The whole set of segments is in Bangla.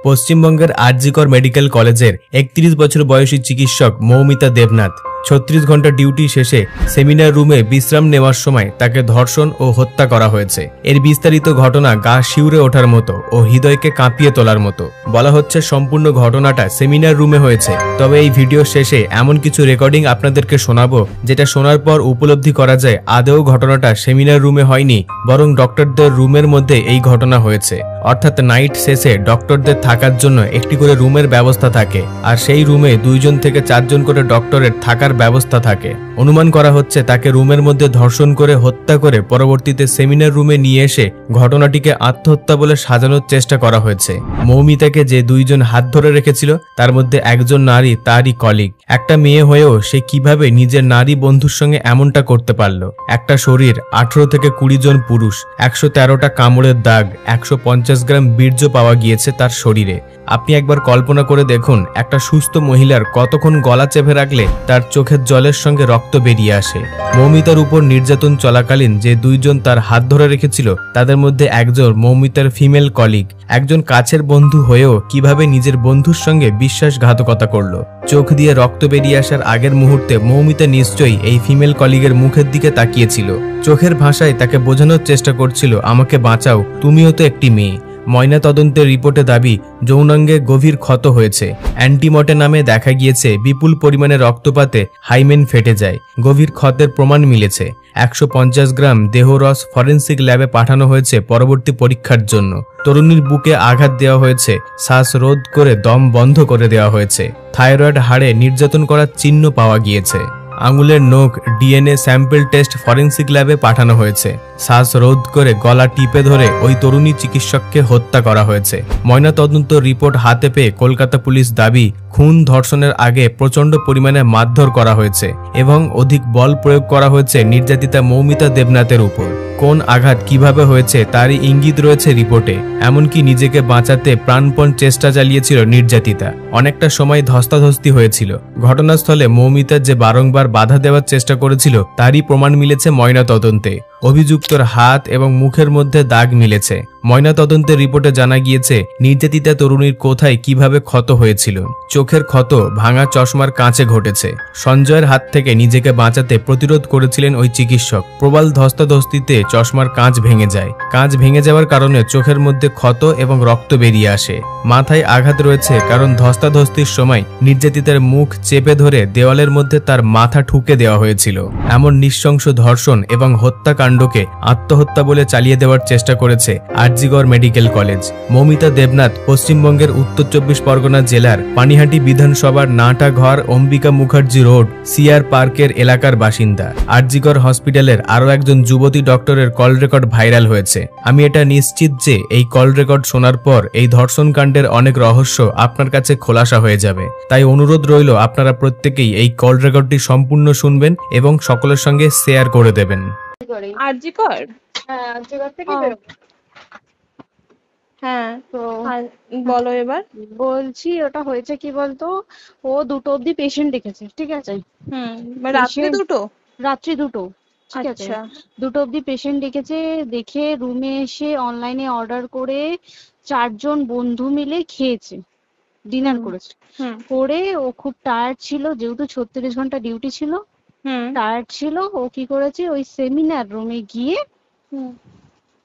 পশ্চিমবঙ্গের আরজিকর মেডিকেল কলেজের ৩১ বছর বয়সী চিকিৎসক মৌমিতা দেবনাথ ৩৬ ঘন্টা ডিউটি শেষে সেমিনার রুমে বিশ্রাম নেওয়ার সময় তাকে ধর্ষণ ও হত্যা করা হয়েছে। এর বিস্তারিত ঘটনা গা শিউরে ওঠার মতো ও হৃদয়কে কাঁপিয়ে তোলার মতো। বলা হচ্ছে সম্পূর্ণ ঘটনাটা সেমিনার রুমে হয়েছে। তবে এই ভিডিও শেষে এমন কিছু রেকর্ডিং আপনাদেরকে শোনাবো যেটা শোনার পর উপলব্ধি করা যায় আদৌ ঘটনাটা সেমিনার রুমে হয়নি, বরং ডক্টরদের রুমের মধ্যে এই ঘটনা হয়েছে। অর্থাৎ নাইট শেষে ডক্টরদের থাকার জন্য একটি করে রুমের ব্যবস্থা থাকে, আর সেই রুমে 2 থেকে 4 জন করে ডক্টরের থাকার ব্যবস্থা থাকে। অনুমান করা হচ্ছে তাকে রুমের মধ্যে ধর্ষণ করে হত্যা করে পরবর্তীতে সেমিনার রুমে নিয়ে এসে ঘটনাটিকে আত্মহত্যা বলে সাজানোর চেষ্টা করা হয়েছে। মৌমিতাকে যে 2 জন হাত ধরে রেখেছিল তার মধ্যে একজন নারী তারই কলিগ। একটা মেয়ে হয়েও সে কিভাবে নিজের নারী বন্ধুর সঙ্গে এমনটা করতে পারল? একটা শরীর, 18 থেকে 20 জন পুরুষ, 113টা কামড়ের দাগ, 150 গ্রাম বীর্য পাওয়া গিয়েছে তার শরীরে। আপনি একবার কল্পনা করে দেখুন, একটা সুস্থ মহিলার কতক্ষণ গলা চেপে রাখলে তার চোখের জলের সঙ্গে রক্ত বেরিয়ে আসে। মৌমিতার উপর নির্যাতন চলাকালীন যে 2 জন তার হাত ধরে রেখেছিল তাদের মধ্যে একজন মৌমিতার ফিমেল কলিগ। একজন কাছের বন্ধু হয়েও কিভাবে নিজের বন্ধুর সঙ্গে বিশ্বাসঘাতকতা করলো? চোখ দিয়ে রক্ত বেরিয়ে আসার আগের মুহূর্তে মৌমিতা নিশ্চয়ই এই ফিমেল কলিগের মুখের দিকে তাকিয়েছিল। চোখের ভাষায় তাকে বোঝানোর চেষ্টা করছিল, আমাকে বাঁচাও, তুমিও তো একটি মেয়ে। ময়না তদন্তের রিপোর্টে দাবি যৌনাঙ্গে গভীর ক্ষত হয়েছে। অ্যান্টিমর্টে নামে দেখা গিয়েছে বিপুল পরিমাণে রক্তপাতে হাইমেন ফেটে যায়। গভীর ক্ষতের প্রমাণ মিলেছে। 150 গ্রাম দেহরস ফরেন্সিক ল্যাবে পাঠানো হয়েছে পরবর্তী পরীক্ষার জন্য। তরুণীর বুকে আঘাত দেওয়া হয়েছে, শ্বাসরোধ করে দম বন্ধ করে দেওয়া হয়েছে। থাইরয়েড হাড়ে নির্যাতন করার চিহ্ন পাওয়া গিয়েছে। আঙুলের নখ ডিএনএ স্যাম্পল টেস্ট ফরেন্সিক ল্যাবে পাঠানো হয়েছে। শ্বাসরোধ করে গলা টিপে ধরে ওই তরুণী চিকিৎসককে হত্যা করা হয়েছে। ময়নাতদন্ত রিপোর্ট হাতে পেয়ে কলকাতা পুলিশ দাবি খুন ধর্ষণের আগে প্রচণ্ড পরিমাণে মারধর করা হয়েছে এবং অধিক বল প্রয়োগ করা হয়েছে নির্যাতিতা মৌমিতা দেবনাথের উপর। কোন আঘাত কিভাবে হয়েছে তারই ইঙ্গিত রয়েছে রিপোর্টে। এমনকি নিজেকে বাঁচাতে প্রাণপণ চেষ্টা চালিয়েছিল নির্যাতিতা। অনেকটা সময় ধস্তাধস্তি হয়েছিল। ঘটনাস্থলে মৌমিতার যে বারংবার বাধা দেওয়ার চেষ্টা করেছিল তারই প্রমাণ মিলেছে ময়নাতদন্তে। অভিযুক্তর হাত এবং মুখের মধ্যে দাগ মিলেছে। ময়নাতদন্তের রিপোর্টে জানা গিয়েছে নির্যাতিতা তরুণীর কোথায় কিভাবে ক্ষত হয়েছিল। চোখের ক্ষত ভাঙা চশমার কাঁচে ঘটেছে। সঞ্জয়ের হাত থেকে নিজেকে বাঁচাতে প্রতিরোধ করেছিলেন ওই চিকিৎসক। প্রবল ধস্তাধস্তিতে চশমার কাঁচ ভেঙে যায়। কাঁচ ভেঙে যাওয়ার কারণে চোখের মধ্যে ক্ষত এবং রক্ত বেরিয়ে আসে। মাথায় আঘাত রয়েছে কারণ ধস্তাধস্তির সময় নির্যাতিতার মুখ চেপে ধরে দেওয়ালের মধ্যে তার মাথা ঠুকে দেওয়া হয়েছিল। এমন নৃশংস ধর্ষণ এবং হত্যাকাণ্ডকে আত্মহত্যা বলে চালিয়ে দেওয়ার চেষ্টা করেছে আরজিকর মেডিকেল কলেজ। মৌমিতা দেবনাথ পশ্চিমবঙ্গের উত্তর 24 পরগনা জেলার পানিহাটি বিধানসভার নাটাঘর অম্বিকা মুখার্জি রোড সিআর পার্কের এলাকার বাসিন্দা। আরজিকর হসপিটালের আরও একজন যুবতী ডক্টরের কল রেকর্ড ভাইরাল হয়েছে। আমি এটা নিশ্চিত যে এই কল রেকর্ড শোনার পর এই ধর্ষণ কাণ্ডের অনেক রহস্য আপনার কাছে খোলাসা হয়ে যাবে। তাই অনুরোধ রইল আপনারা প্রত্যেকেই এই কল রেকর্ডটি সম্পূর্ণ শুনবেন এবং সকলের সঙ্গে শেয়ার করে দেবেন। আরজিকর? হ্যাঁ, আরজিকর থেকে বেরোবো। হ্যাঁ, তো বলো এবার। বলছি ওটা হয়েছে কি বলতো, ও 2টো অবধি পেশেন্ট দেখেছে, ঠিক আছে? রাত্রি 2টো? রাত্রি 2টো, ঠিক আছে। 2টো অবধি পেশেন্ট দেখেছে। দেখে রুমে এসে অনলাইনে অর্ডার করে 4 জন বন্ধু মিলে খেয়েছে, ডিনার করেছে। করে ও খুব টায়ার্ড ছিল, যেহেতু 36 ঘন্টা ডিউটি ছিল, টায়ার্ড ছিল। ও কি করেছে, ওই সেমিনার রুমে গিয়ে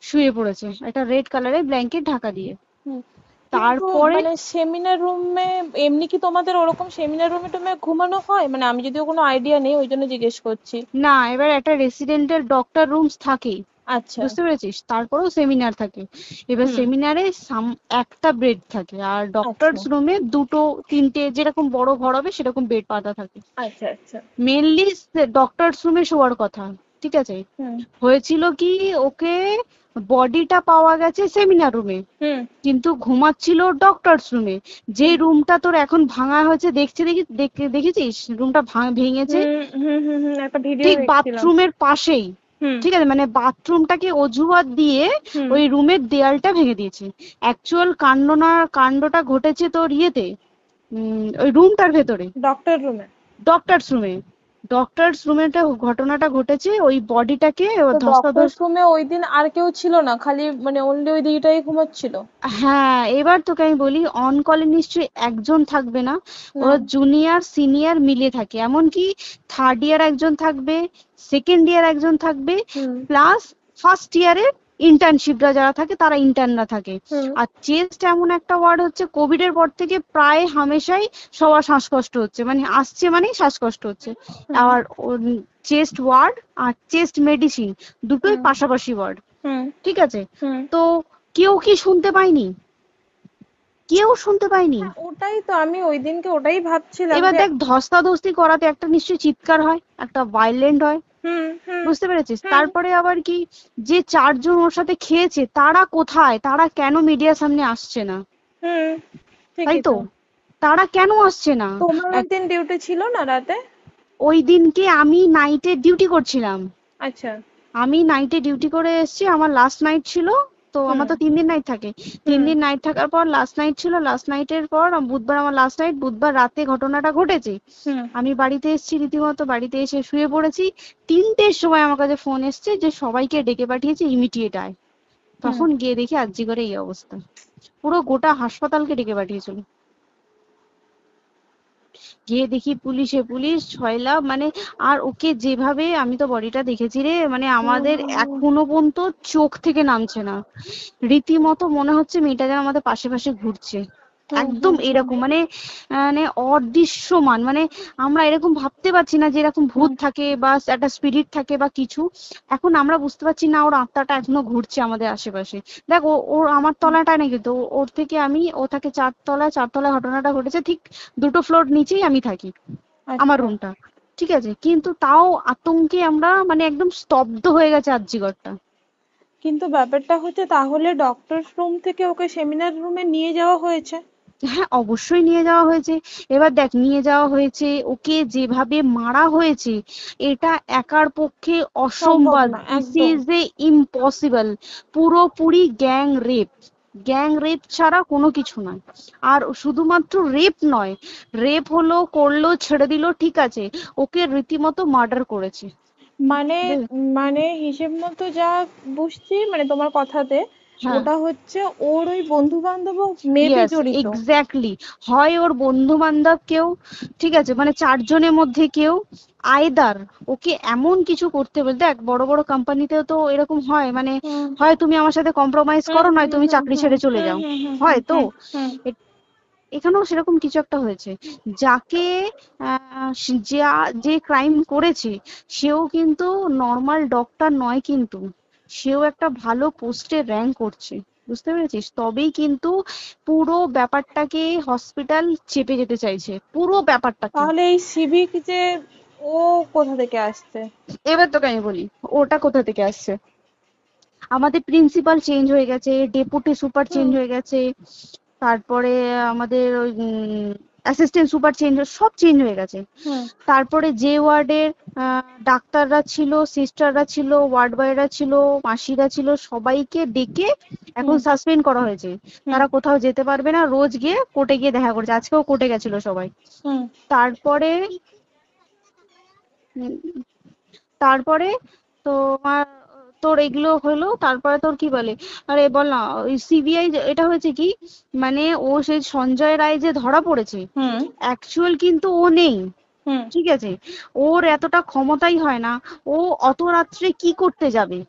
শুয়ে পড়েছে একটা রেড কালারের ব্ল্যাঙ্কেট ঢাকা দিয়ে। তারপরে মানে সেমিনার রুমে এমনি কি তোমাদের ওরকম সেমিনার রুমে টুমে ঘুমানো হয়? মানে আমি যদিও কোনো আইডিয়া নেই, ওই জন্য জিজ্ঞেস করছি। না, এবার একটা রেসিডেন্টাল ডক্টর রুমস থাকে, আচ্ছা, বুঝতে পেরেছিস? তারপরেও সেমিনার থাকে। এবার সেমিনারে একটা বেড থাকে, আর ডক্টরস রুমে 2টো 3টে যেরকম বড় ঘর হবে সেরকম বেড পাতা থাকে। আচ্ছা আচ্ছা। মেনলি ডক্টরস রুমে শোয়ার কথা, ঠিক আছে? হয়েছিল কি, ওকে বডিটা পাওয়া গেছে সেমিনার রুমে, কিন্তু ঘুমাচ্ছিল ডক্টরস রুমে। যে রুমটা তোর এখন ভাঙা হয়েছে, দেখেছিস রুমটা ভেঙেছে ঠিক বাথরুমের পাশেই, ঠিক আছে? মানে বাথরুমটাকে অজুহাত দিয়ে ওই রুমের দেয়ালটা ভেঙে দিয়েছে। অ্যাকচুয়াল কাণ্ডটা ঘটেছে তোর ইয়েতে, ওই রুমটার ভেতরে, ডক্টরস রুমে। ডক্টরস রুমে ঘটনাটা ঘটেছে, ওই বডিটাকে ডক্টরস রুমে ওই দিন আর কেউ ছিল না, খালি মানে অনলি ওই দিদিটাই ঘুমাচ্ছিল? হ্যাঁ, এবার তোকে আমি বলি, অন কলে নিশ্চয়ই একজন থাকবে না, ওরা জুনিয়র সিনিয়র মিলে থাকে, এমনকি থার্ড ইয়ার একজন থাকবে, সেকেন্ড ইয়ার একজন থাকবে, প্লাস ফার্স্ট ইয়ারের ইন্টার্নশিপরা যারা থাকে তারা ইন্টার্নরা থাকে। আর চেস্ট এমন একটা ওয়ার্ড হচ্ছে, কোভিড এর পর থেকে প্রায় হামেশাই সবার শ্বাসকষ্ট হচ্ছে, মানে আসছে মানেই শ্বাসকষ্ট হচ্ছে। আর চেস্ট ওয়ার্ড আর চেস্ট মেডিসিন দুটোই পাশাপাশি ওয়ার্ড, ঠিক আছে? তো কেউ কি শুনতে পায়নি? কেউ শুনতে পায়নি। ওটাই তো আমি ওই দিনকে ওটাই ভাবছিলাম। এবার দেখ, ধস্তাধস্তি করাতে একটা নিশ্চয়ই চিৎকার হয়, একটা ভায়োলেন্ট হয়, বুঝতে পেরেছিস? তারপরে আবার কি, যে 4 জন ওর সাথে খেয়েছে তারা কোথায়, তারা কেন মিডিয়ার সামনে আসছে না? তাই তো, তারা কেন আসছে না? তোমার ওই দিন ডিউটি ছিল না রাতে? ওই দিনকে আমি নাইটে ডিউটি করছিলাম। আচ্ছা। আমি নাইটে ডিউটি করে এসেছি, আমার লাস্ট নাইট ছিল তো। আমার তো 3 দিন নাইট থাকে, 3 দিন নাইট থাকার পর লাস্ট নাইট ছিল, লাস্ট নাইটের পর বুধবার আমার লাস্ট নাইট। বুধবার রাতে ঘটনাটা ঘটেছে, আমি বাড়িতে এসেছি, রীতিমতো বাড়িতে এসে শুয়ে পড়েছি। 3টের সময় আমার কাছে ফোন এসছে যে সবাইকে ডেকে পাঠিয়েছে, ইমিডিয়েট আয়। তখন গিয়ে দেখি আরজি করে এই অবস্থা, পুরো গোটা হাসপাতালকে ডেকে পাঠিয়েছিল। গিয়ে দেখি পুলিশ ছয়লা, মানে আর ওকে যেভাবে, আমি তো বডিটা দেখেছি রে, মানে আমাদের এখনো পর্যন্ত চোখ থেকে নামছে না, রীতিমতো মনে হচ্ছে মেয়েটা যেন আমাদের পাশে পাশে ঘুরছে, একদম এরকম, মানে মানে অদৃশ্যমান, মানে আমরা এরকম ভাবতে পারছি না যে এরকম ভূত থাকে বা একটা স্পিরিট থাকে বা কিছু। এখন আমরা বুঝতে পারছি না ওর আত্মাটা এখনো ঘুরছে আমাদের আশেপাশে। দেখ, ওর আমার তলাটা নেই, কিন্তু ওর থেকে ও থাকে 4তলায় ঘটনাটা ঘটেছে, ঠিক 2টো ফ্লোর নিচেই আমি থাকি, আমার রুমটা, ঠিক আছে? কিন্তু তাও আতঙ্কে আমরা মানে একদম স্তব্ধ হয়ে গেছে আরজিগরটা। কিন্তু ব্যাপারটা হচ্ছে, তাহলে ডক্টরস রুম থেকে ওকে সেমিনার রুমে নিয়ে যাওয়া হয়েছে? হ্যাঁ, অবশ্যই নিয়ে যাওয়া হয়েছে। এবার দেখ, নিয়ে যাওয়া হয়েছে, ওকে যেভাবে মারা হয়েছে এটা একার পক্ষে অসম্ভব, দিস ইজ এ ইম্পসিবল, পুরোপুরি গ্যাং রেপ ছাড়া কোনো কিছু নয়। আর শুধুমাত্র রেপ নয়, রেপ হলো, করলো, ছেড়ে দিল, ঠিক আছে, ওকে রীতিমতো মার্ডার করেছে। মানে মানে হিসেব মতো যা বুঝছি, মানে তোমার কথাতে, ওটা হচ্ছে ওর ওই বন্ধু বান্ধব মেবি জড়িত। এক্স্যাক্টলি, হয় ওর বন্ধু বান্ধব কেউ, ঠিক আছে, মানে 4 জনের মধ্যে কেউ, আইদার ওকে এমন কিছু করতে বলতে। দেখ, বড় বড় কোম্পানিতেও তো এরকম হয়, মানে হয় তুমি আমার সাথে কম্প্রোমাইজ করো, নয় তুমি চাকরি ছেড়ে চলে যাও, হয় তো। এখানেও সেরকম কিছু একটা হয়েছে। যাকে যে ক্রাইম করেছে সেও কিন্তু নর্মাল ডক্টর নয়, কিন্তু সেও একটা ভালো পোস্টে র্যাঙ্ক করছে, বুঝতে পেরেছিস? তবেই কিন্তু পুরো ব্যাপারটাকে হসপিটাল চেপে যেতে চাইছে, পুরো ব্যাপারটা। তাহলে এই সিভিক যে ও কোথা থেকে আসছে? এবার তোকে আমি বলি ওটা কোথা থেকে আসছে। আমাদের প্রিন্সিপাল চেঞ্জ হয়ে গেছে, ডেপুটি সুপার চেঞ্জ হয়ে গেছে, তারপরে আমাদের ওই অ্যাসিস্ট্যান্ট সুপার চেঞ্জ, সব চেঞ্জ হয়ে গেছে। তারপরে যে ওয়ার্ডের ডাক্তাররা ছিল, সিস্টাররা ছিল, ওয়ার্ড বয়রা ছিল, মাসিরা ছিল, সবাইকে ডেকে এখন সাসপেন্ড করা হয়েছে। তারা কোথাও যেতে পারবে না, রোজ গিয়ে কোর্টে গিয়ে দেখা করছে, আজকেও কোর্টে গেছিল সবাই। তারপরে তোর এগুলো হলো, তারপরে তোর কি বলে, আরে বল না, ওই সিবিআই এটা হয়েছে কি, মানে ও সেই সঞ্জয় রায় যে ধরা পড়েছে, অ্যাকচুয়াল কিন্তু ও নেই, ঠিক আছে? ওর এতটা ক্ষমতাই হয় না, ও অত রাত্রে কি করতে যাবে?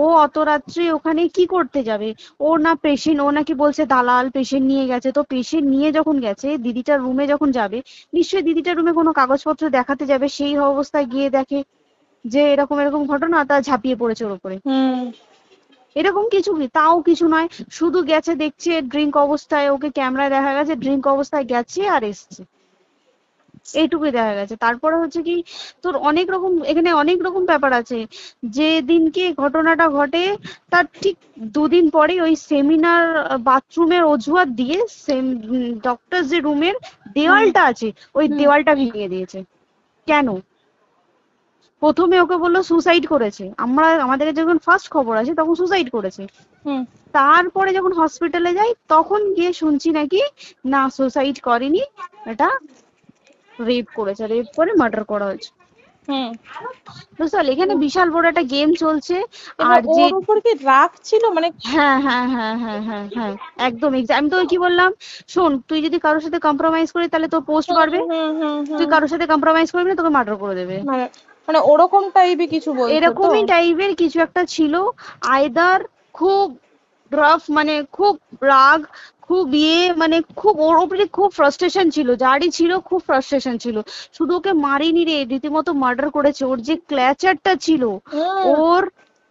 ও অত রাত্রে ওখানে কি করতে যাবে? ও না পেশেন্ট, ও নাকি বলছে দালাল পেশেন্ট নিয়ে গেছে, তো পেশেন্ট নিয়ে যখন গেছে দিদিটার রুমে যখন যাবে, নিশ্চয়ই দিদিটার রুমে কোনো কাগজপত্র দেখাতে যাবে, সেই অবস্থায় গিয়ে দেখে যে এরকম এরকম ঘটনা, তা ঝাঁপিয়ে পড়েছে ওর উপরে। এরকম কিছু কি, তাও কিছু নয়, শুধু গেছে, দেখছে ড্রিঙ্ক অবস্থায়, ওকে ক্যামেরায় দেখা গেছে ড্রিঙ্ক অবস্থায় গেছে আর এসছে, এইটুকুই দেখা গেছে। তারপরে হচ্ছে কি, তোর অনেক রকম, এখানে অনেক রকম ব্যাপার আছে। যে দিনকে ঘটনাটা ঘটে তার ঠিক 2 দিন পরে ওই সেমিনার বাথরুমের অজুহাত দিয়ে ডক্টর যে রুমের দেওয়ালটা আছে ওই দেওয়ালটা ভেঙে দিয়েছে। কেন? প্রথমে ওকে বললো সুসাইড করেছে, আমাদের যখন ফার্স্ট খবর আছে তখন সুসাইড করেছে। তারপরে যখন হসপিটালে যাই তখন গিয়ে শুনছি নাকি না, সুসাইড করেনি, এটা রেপ করেছে, রেপ করে মার্ডার করা হয়েছে। বুঝতে পারলি, এখানে বিশাল বড় একটা গেম চলছে। আর যে ওর উপর কি রাগ ছিল মানে? হ্যাঁ হ্যাঁ হ্যাঁ হ্যাঁ হ্যাঁ হ্যাঁ একদম। আমি তোকে কি বললাম, শোন, তুই যদি কারোর সাথে কম্প্রোমাইজ করিস তাহলে তোর পোস্ট বাড়বে, তুই কারোর সাথে কম্প্রোমাইজ করবি না তোকে মার্ডার করে দেবে। মানে ওরকম টাইপের কিছু বলছো? এরকমই টাইপের কিছু একটা ছিল। আইদার খুব রাফ, মানে খুব রাগ, খুব মানে খুব ওর উপরে খুব ফ্রাস্ট্রেশন ছিল, যারই ছিল খুব ফ্রাস্ট্রেশন ছিল। শুধু ওকে মারিনি রে, রীতিমতো মার্ডার করেছে। ওর যে ক্ল্যাচারটা ছিল, ওর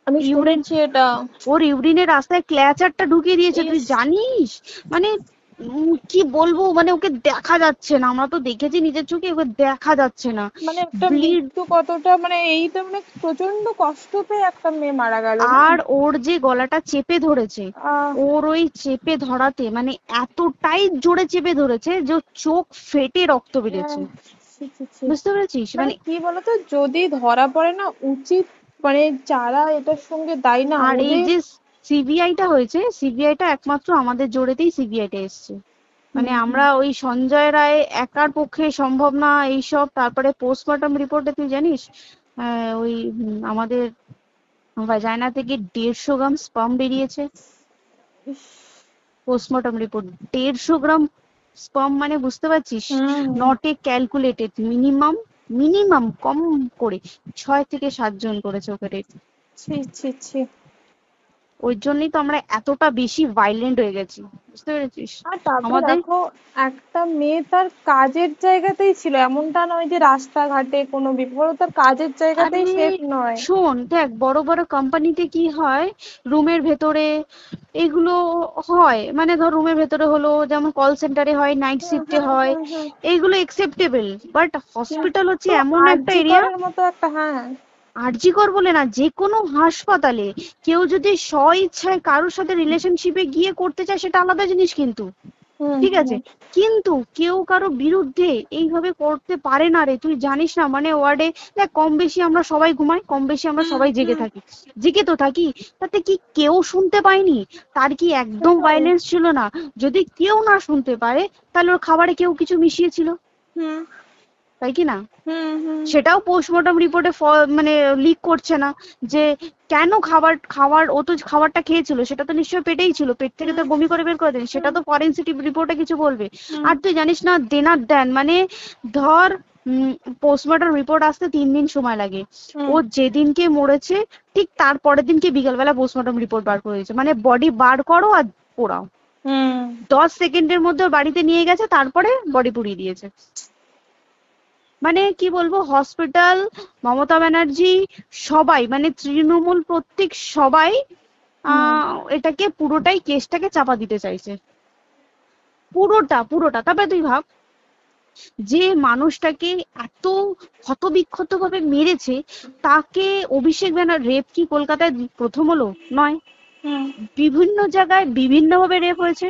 আমি শুনেছি এটা, ওর ইউরিনের রাস্তায় ক্ল্যাচারটা ঢুকিয়ে দিয়েছে, তুই জানিস? মানে কি বলবো, মানে ওকে দেখা যাচ্ছে না, আমরা তো দেখেছি নিজের চোখে, ওকে দেখা যাচ্ছে না। মানে একটা মৃত্যু কতটা, মানে এই তো মানে প্রচন্ড কষ্ট পেয়ে একটা মেয়ে মারা গেল। আর ওর যে গলাটা চেপে ধরেছে, ওর ওই চেপে ধরাতে মানে এতটাই জোরে চেপে ধরেছে যে চোখ ফেটে রক্ত বেরিয়েছে। বুঝতে পেরেছিস? মানে কি বলতো, যদি ধরা পড়ে না, উচিত মানে যারা এটার সঙ্গে দায়ী না। আর এই যে সিবিআইটা হয়েছে, সিবিআইটা একমাত্র আমাদের জোরেতেই সিবিআইটা এসছে। মানে আমরা ওই সঞ্জয় রায় একার পক্ষে সম্ভব না এইসব। তারপরে পোস্টমর্টম রিপোর্টে তুই জানিস ওই আমাদের ভাজাইনা থেকে 150 গ্রাম স্পার্ম বেরিয়েছে। পোস্টমর্টম রিপোর্ট 150 গ্রাম স্পার্ম, মানে বুঝতে পারছিস? নট এ ক্যালকুলেটেড, মিনিমাম কম করে 6 থেকে 7 জন করেছে ওকে রেপ। ওই জন্যই তো আমরা এতটা বেশি ভাইলেন্ট হয়ে গেছি, বুঝতে পেরেছিস? আমাদের একটা মেয়ে তার কাজের জায়গাতেই ছিল, এমনটা নয় যে রাস্তাঘাটে কোনো বিপদ, তার কাজের জায়গাতেই সেফ নয়। শোন দেখ, বড় বড় কোম্পানিতে কি হয়, রুমের ভেতরে এগুলো হয়, মানে ধর রুমের ভেতরে হলো, যেমন কল সেন্টারে হয়, নাইট শিফটে হয়, এইগুলো একসেপ্টেবল। বাট হসপিটাল হচ্ছে এমন একটা এরিয়া, আরজিকর বলে না, যে কোনো হাসপাতালে কেউ যদি স্ব ইচ্ছায় কারোর সাথে রিলেশনশিপে গিয়ে করতে চায় সেটা আলাদা জিনিস, কিন্তু ঠিক আছে, কিন্তু কেউ কারো বিরুদ্ধে এইভাবে করতে পারে না রে। তুই জানিস না, মানে ওয়ার্ডে দেখ, কম বেশি আমরা সবাই ঘুমাই, কম বেশি আমরা সবাই জেগে থাকি, জেগে তো থাকি, তাতে কি কেউ শুনতে পায়নি? তার কি একদম ভায়োলেন্স ছিল না? যদি কেউ না শুনতে পারে তাহলে ওর খাবারে কেউ কিছু মিশিয়েছিল, তাই কি না? সেটাও পোস্টমর্টম রিপোর্টে মানে লিক করছে না যে কেন খাবার ও তো খাবারটা খেয়েছিল, সেটা তো নিশ্চয়ই পেটেই ছিল, পেট থেকে তো বমি করে বের করে দেন, সেটা তো ফরেনসিক রিপোর্টে কিছু বলবে। আর তুই জানিস না, দেন মানে ধর পোস্টমর্টম রিপোর্ট আসতে 3 দিন সময় লাগে। ও যেদিনকে মরেছে ঠিক তার পরের দিনকে বিকালবেলা পোস্টমর্টম রিপোর্ট বার করে দিয়েছে, মানে বডি বার করো আর পোড়াও। 10 সেকেন্ডের মধ্যে বাড়িতে নিয়ে গেছে, তারপরে বডি পুড়িয়ে দিয়েছে। মানে কি বলবো, হসপিটাল, মমতা ব্যানার্জি, সবাই, মানে তৃণমূল প্রত্যেক সবাই এটাকে পুরোটাই কেসটাকে চাপা দিতে চাইছে, পুরোটা। তারপরে তুই ভাব, যে মানুষটাকে এত ক্ষতবিক্ষত ভাবে মেরেছে, তাকে অভিষেক ব্যানার রেপ কি কলকাতায় প্রথম হলো? নয়, বিভিন্ন জায়গায় বিভিন্ন ভাবে রেপ হয়েছে,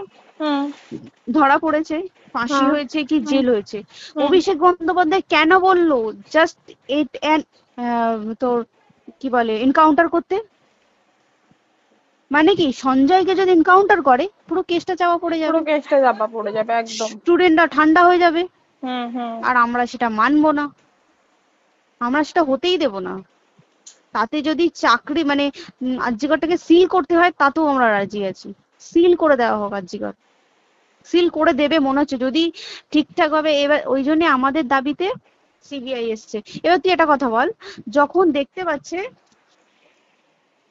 ধরা পড়েছে, ফাঁসি হয়েছে কি জেল হয়েছে। অভিষেক বন্দ্যোপাধ্যায় কেন বললো জাস্ট তোর কি বলে এনকাউন্টার করতে? মানে কি, সঞ্জয়কে যদি এনকাউন্টার করে পুরো কেসটা চাপা পড়ে যাবে, একদম স্টুডেন্টরা ঠান্ডা হয়ে যাবে। আর আমরা সেটা মানবো না, আমরা সেটা হতেই দেব না। তাতে যদি চাকরি মানে আরজিকরটাকে সিল করতে হয় তাতেও আমরা রাজি আছি, সিল করে দেওয়া হোক, আরজিকর সিল করে দেবে মনে হচ্ছে যদি ঠিকঠাক ভাবে। এবার ওই জন্য আমাদের দাবিতে সিবিআই এসছে। এবার তুই একটা কথা বল, যখন দেখতে পাচ্ছে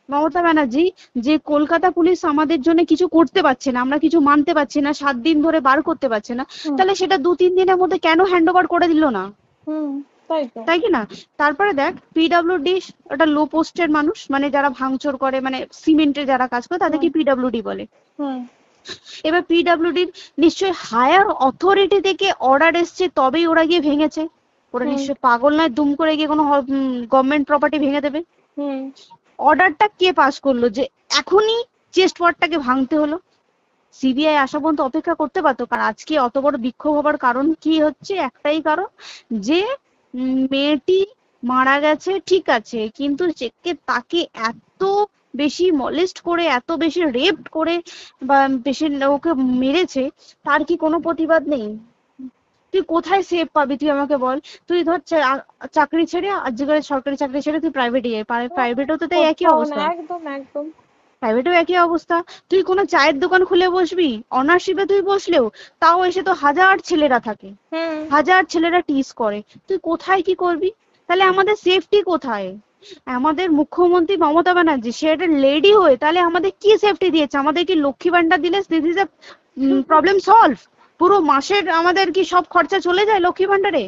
মমতা ব্যানার্জি যে কলকাতা পুলিশ আমাদের জন্য কিছু করতে পারছে না, আমরা কিছু মানতে পারছি না, 7 দিন ধরে বার করতে পারছে না, তাহলে সেটা 2-3 দিনের মধ্যে কেন হ্যান্ড ওভার করে দিল না? তাই কি না? তারপরে দেখ, পিডব্লিউডি ওটা লো পোস্টের মানুষ, মানে যারা ভাঙচুর করে, মানে সিমেন্টের যারা কাজ করে তাদেরকে পিডব্লিউডি বলে। এবার পিডব্লিউডির নিশ্চয়ই হায়ার অথরিটি থেকে অর্ডার এসছে তবেই ওরা গিয়ে ভেঙেছে। ওরা নিশ্চয়ই পাগল নয় দুম করে গিয়ে কোনো গভর্নমেন্ট প্রপার্টি ভেঙে দেবে। অর্ডারটা কে পাস করলো যে এখনই চেস্ট ওয়ার্ডটাকে ভাঙতে হলো? সিবিআই আসা পর্যন্ত অপেক্ষা করতে পারতো। কারণ আজকে অত বড় বিক্ষোভ হবার কারণ কি হচ্ছে? একটাই কারণ, যে মেয়েটি মারা গেছে ঠিক আছে, কিন্তু তাকে এত বেশি মলেস্ট করে, এত বেশি রেপ করে বা বেশি ওকে মেরেছে, তার কি কোনো প্রতিবাদ নেই? তুই কোথায় সেফ পাবি তুই আমাকে বল। তুই ধর চাকরি ছেড়ে আজকে সরকারি চাকরি ছেড়ে তুই প্রাইভেটে যাই, প্রাইভেটেও তো তাই একই কোথাও না, অবস্থা, একদম একদম। প্রাইভেটেও একই অবস্থা। তুই কোনো চায়ের দোকান খুলে বসবি, অনার্সশিপে তুই বসলেও তাও এসে তো হাজার ছেলেরা থাকে, হাজার ছেলেরা টিজ করে, তুই কোথায় কি করবি? তাহলে আমাদের সেফটি কোথায়? আমাদের মুখ্যমন্ত্রী মমতা ব্যানার্জি সে একটা লেডি হয়ে তাহলে আমাদের কি সেফটি দিয়েছে? আমাদের কি লক্ষ্মী ভান্ডার দিলে this is a problem solve? পুরো মাসের আমাদের কি সব খরচা চলে যায় লক্ষ্মী ভান্ডারে?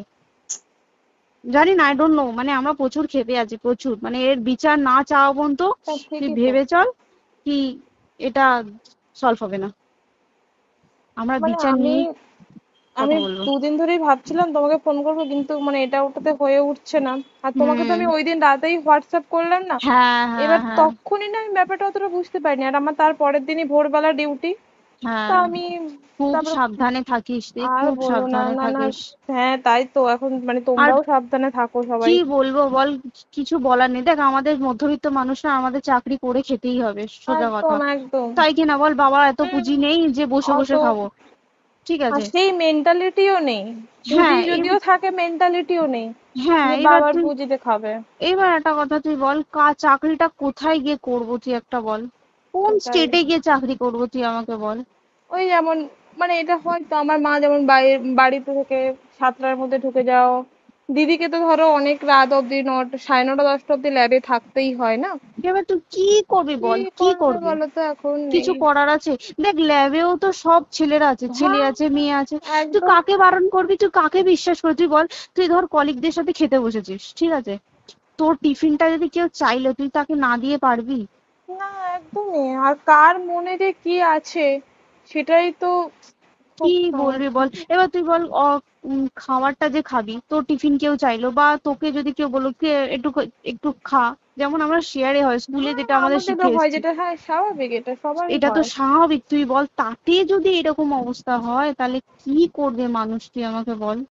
জানি না, আই ডোন্ট নো, মানে আমরা প্রচুর ক্ষেপে আছি, প্রচুর, মানে এর বিচার না চাওয়া পর্যন্ত তুই ভেবে চল কি এটা সলভ হবে না। আমরা বিচার নিয়ে আমি 2 দিন ধরেই ভাবছিলাম তোমাকে ফোন করবো, কিন্তু মানে এটা ওটাতে হয়ে উঠছে না। আর তোমাকে তো আমি ওই দিন রাতেই হোয়াটসঅ্যাপ করলাম না, এবার তখনই না আমি ব্যাপারটা অতটা বুঝতে পারিনি। আর আমার তার পরের দিনই ভোরবেলা ডিউটি, তা আমি খুব সাবধানে থাকিস, খুব সাবধানে থাকিস। হ্যাঁ তাই তো, এখন মানে তোমরাও সাবধানে থাকো সবাই। কি বলবো বল, কিছু বলার নেই। দেখ আমাদের মধ্যবিত্ত মানুষরা আমাদের চাকরি করে খেতেই হবে, সোজা কথা, তাই কিনা বল? বাবার এত পুঁজি নেই যে বসে বসে খাবো, ঠিক আছে? সেই মেন্টালিটিও নেই, যদিও থাকে মেন্টালিটিও নেই। হ্যাঁ বাবার পুঁজিতে খাবে। এবার একটা কথা তুই বল, চাকরিটা কোথায় গিয়ে করবো তুই একটা বল? কোন স্টেটে গিয়ে চাকরি করবো তুই আমাকে বল? ওই যেমন মানে এটা হয়তো আমার মা যেমন বাড়িতে থেকে 7টার মধ্যে ঢুকে যাও, দিদিকে তো ধরো অনেক রাত অব্দি 9টা 10টা অব্দি ল্যাবে থাকতেই হয় না। এবার তুই কি করবি বল, কি করবি বলো তো? এখন কিছু করার আছে? দেখ ল্যাবেও তো সব ছেলেরা আছে, ছেলে আছে মেয়ে আছে, তুই কাকে বারণ করবি? তুই কাকে বিশ্বাস করবি? তুই বল, তুই ধর কলিগদের সাথে খেতে বসেছিস, ঠিক আছে, তোর টিফিনটা যদি কেউ চাইলো তুই তাকে না দিয়ে পারবি? না একদমই। আর কার মনে যে কি আছে সেটাই তো কি বলবি বল। এবার তুই বল, খাবারটা যে খাবি, তোর টিফিন কেউ চাইলো বা তোকে যদি কেউ বললো একটু একটু খা, যেমন আমরা শেয়ারে হয় স্কুলে যেটা আমাদের শিখে এসেছি, হ্যাঁ স্বাভাবিক, এটা সবার, এটা তো স্বাভাবিক। তুই বল তাতে যদি এরকম অবস্থা হয় তাহলে কি করবে মানুষ, তুই আমাকে বল।